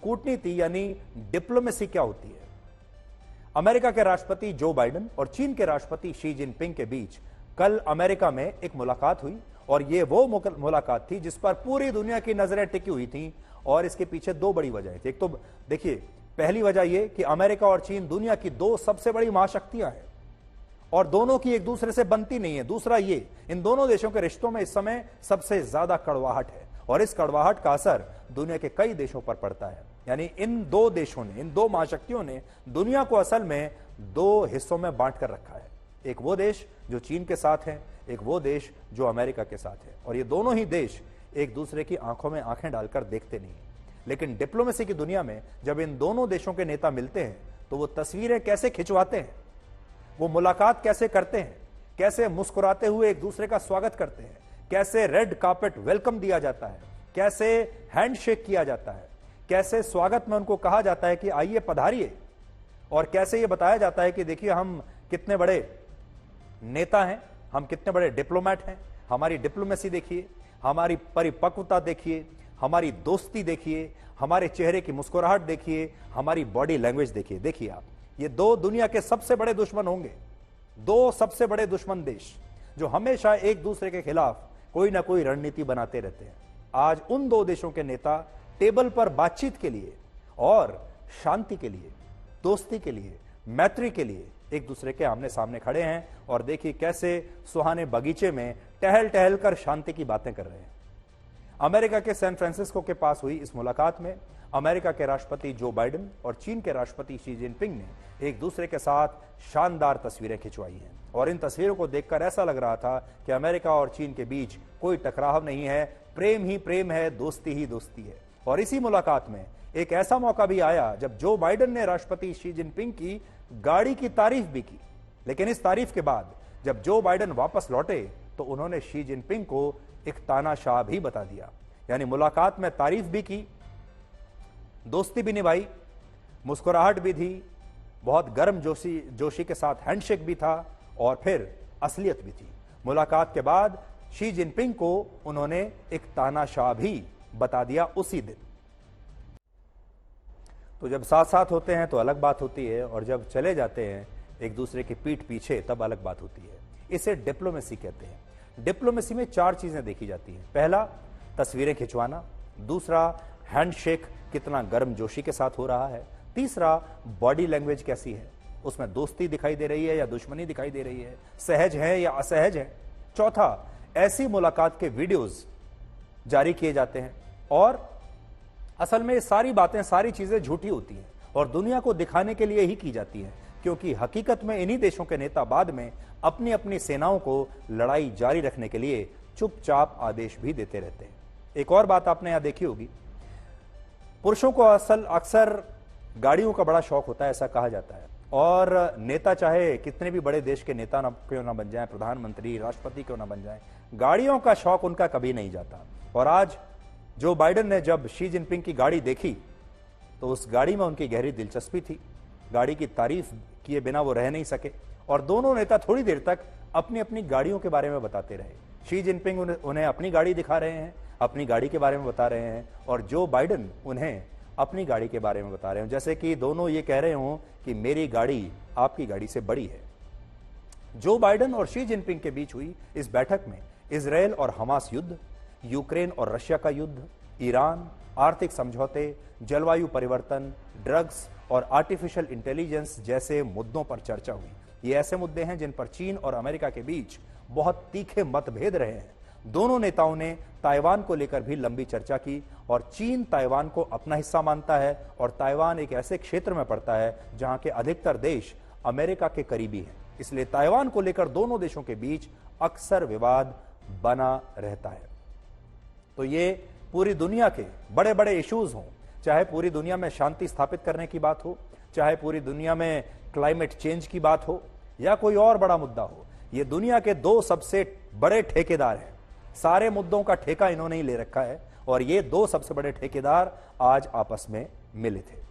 कूटनीति यानी डिप्लोमेसी क्या होती है। अमेरिका के राष्ट्रपति जो बाइडेन और चीन के राष्ट्रपति शी जिनपिंग के बीच कल अमेरिका में एक मुलाकात हुई और यह वो मुलाकात थी जिस पर पूरी दुनिया की नजरें टिकी हुई थी और इसके पीछे दो बड़ी वजहें थी। एक तो देखिए, पहली वजह यह कि अमेरिका और चीन दुनिया की दो सबसे बड़ी महाशक्तियां हैं और दोनों की एक दूसरे से बनती नहीं है। दूसरा ये, इन दोनों देशों के रिश्तों में इस समय सबसे ज्यादा कड़वाहट है और इस कड़वाहट का असर दुनिया के कई देशों पर पड़ता है। यानी इन दो देशों ने, इन दो महाशक्तियों ने दुनिया को असल में दो हिस्सों में बांट कर रखा है। एक वो देश जो चीन के साथ है, एक वो देश जो अमेरिका के साथ है, और ये दोनों ही देश एक दूसरे की आंखों में आंखें डालकर देखते नहीं। लेकिन डिप्लोमेसी की दुनिया में जब इन दोनों देशों के नेता मिलते हैं तो वो तस्वीरें कैसे खिंचवाते हैं, वो मुलाकात कैसे करते हैं, कैसे मुस्कुराते हुए एक दूसरे का स्वागत करते हैं, कैसे रेड कार्पेट वेलकम दिया जाता है, कैसे हैंडशेक किया जाता है, कैसे स्वागत में उनको कहा जाता है कि आइए पधारिए, और कैसे ये बताया जाता है कि देखिए हम कितने बड़े नेता हैं, हम कितने बड़े डिप्लोमेट हैं, हमारी डिप्लोमेसी देखिए, हमारी परिपक्वता देखिए, हमारी दोस्ती देखिए, हमारे चेहरे की मुस्कुराहट देखिए, हमारी बॉडी लैंग्वेज देखिए। देखिए आप, ये दो दुनिया के सबसे बड़े दुश्मन होंगे, दो सबसे बड़े दुश्मन देश जो हमेशा एक दूसरे के खिलाफ कोई ना कोई रणनीति बनाते रहते हैं। आज उन दो देशों के नेता टेबल पर बातचीत के लिए और शांति के लिए, दोस्ती के लिए, मैत्री के लिए एक दूसरे के आमने सामने खड़े हैं और देखिए कैसे सुहाने बगीचे में टहल टहल कर शांति की बातें कर रहे हैं। अमेरिका के सैन फ्रांसिस्को के पास हुई इस मुलाकात में अमेरिका के राष्ट्रपति जो बाइडेन और चीन के राष्ट्रपति शी जिनपिंग ने एक दूसरे के साथ शानदार तस्वीरें खिंचवाई हैं और इन तस्वीरों को देखकर ऐसा लग रहा था कि अमेरिका और चीन के बीच कोई टकराव नहीं है, प्रेम ही प्रेम है, दोस्ती ही दोस्ती है। और इसी मुलाकात में एक ऐसा मौका भी आया जब जो बाइडेन ने राष्ट्रपति शी जिनपिंग की गाड़ी की तारीफ भी की, लेकिन इस तारीफ के बाद जब जो बाइडेन वापस लौटे तो उन्होंने शी जिनपिंग को एक तानाशाह भी बता दिया। यानी मुलाकात में तारीफ भी की, दोस्ती भी निभाई, मुस्कुराहट भी थी, बहुत गर्म जोशी के साथ हैंडशेक भी था और फिर असलियत भी थी। मुलाकात के बाद शी जिनपिंग को उन्होंने एक तानाशाह भी बता दिया उसी दिन। तो जब साथ साथ होते हैं तो अलग बात होती है और जब चले जाते हैं एक दूसरे की पीठ पीछे तब अलग बात होती है। इसे डिप्लोमेसी कहते हैं। डिप्लोमेसी में चार चीजें देखी जाती हैं। पहला, तस्वीरें खिंचवाना। दूसरा, हैंडशेक कितना गर्मजोशी के साथ हो रहा है। तीसरा, बॉडी लैंग्वेज कैसी है, उसमें दोस्ती दिखाई दे रही है या दुश्मनी दिखाई दे रही है, सहज है या असहज है। चौथा, ऐसी मुलाकात के वीडियोज जारी किए जाते हैं और असल में ये सारी बातें, सारी चीजें झूठी होती हैं और दुनिया को दिखाने के लिए ही की जाती हैं, क्योंकि हकीकत में इन्हीं देशों के नेता बाद में अपनी अपनी सेनाओं को लड़ाई जारी रखने के लिए चुपचाप आदेश भी देते रहते हैं। एक और बात आपने यहां देखी होगी, पुरुषों को अक्सर गाड़ियों का बड़ा शौक होता है, ऐसा कहा जाता है, और नेता चाहे कितने भी बड़े देश के नेता क्यों ना बन जाए, प्रधानमंत्री, राष्ट्रपति क्यों ना बन जाए, गाड़ियों का शौक उनका कभी नहीं जाता। और आज जो बाइडेन ने जब शी जिनपिंग की गाड़ी देखी तो उस गाड़ी में उनकी गहरी दिलचस्पी थी। गाड़ी की तारीफ किए बिना वो रह नहीं सके और दोनों नेता थोड़ी देर तक अपनी अपनी गाड़ियों के बारे में बताते रहे। शी जिनपिंग उन्हें अपनी गाड़ी दिखा रहे हैं, अपनी गाड़ी के बारे में बता रहे हैं, और जो बाइडेन उन्हें अपनी गाड़ी के बारे में बता रहे हैं, जैसे कि दोनों ये कह रहे हों कि मेरी गाड़ी आपकी गाड़ी से बड़ी है। जो बाइडेन और शी जिनपिंग के बीच हुई इस बैठक में इजरायल और हमास युद्ध, यूक्रेन और रशिया का युद्ध, ईरान, आर्थिक समझौते, जलवायु परिवर्तन, ड्रग्स और आर्टिफिशियल इंटेलिजेंस जैसे मुद्दों पर चर्चा हुई। ये ऐसे मुद्दे हैं जिन पर चीन और अमेरिका के बीच बहुत तीखे मतभेद रहे हैं। दोनों नेताओं ने ताइवान को लेकर भी लंबी चर्चा की और चीन ताइवान को अपना हिस्सा मानता है और ताइवान एक ऐसे क्षेत्र में पड़ता है जहां के अधिकतर देश अमेरिका के करीबी हैं। इसलिए ताइवान को लेकर दोनों देशों के बीच अक्सर विवाद बना रहता है। तो ये पूरी दुनिया के बड़े बड़े इश्यूज हों, चाहे पूरी दुनिया में शांति स्थापित करने की बात हो, चाहे पूरी दुनिया में क्लाइमेट चेंज की बात हो या कोई और बड़ा मुद्दा हो, ये दुनिया के दो सबसे बड़े ठेकेदार हैं। सारे मुद्दों का ठेका इन्होंने ही ले रखा है और ये दो सबसे बड़े ठेकेदार आज आपस में मिले थे।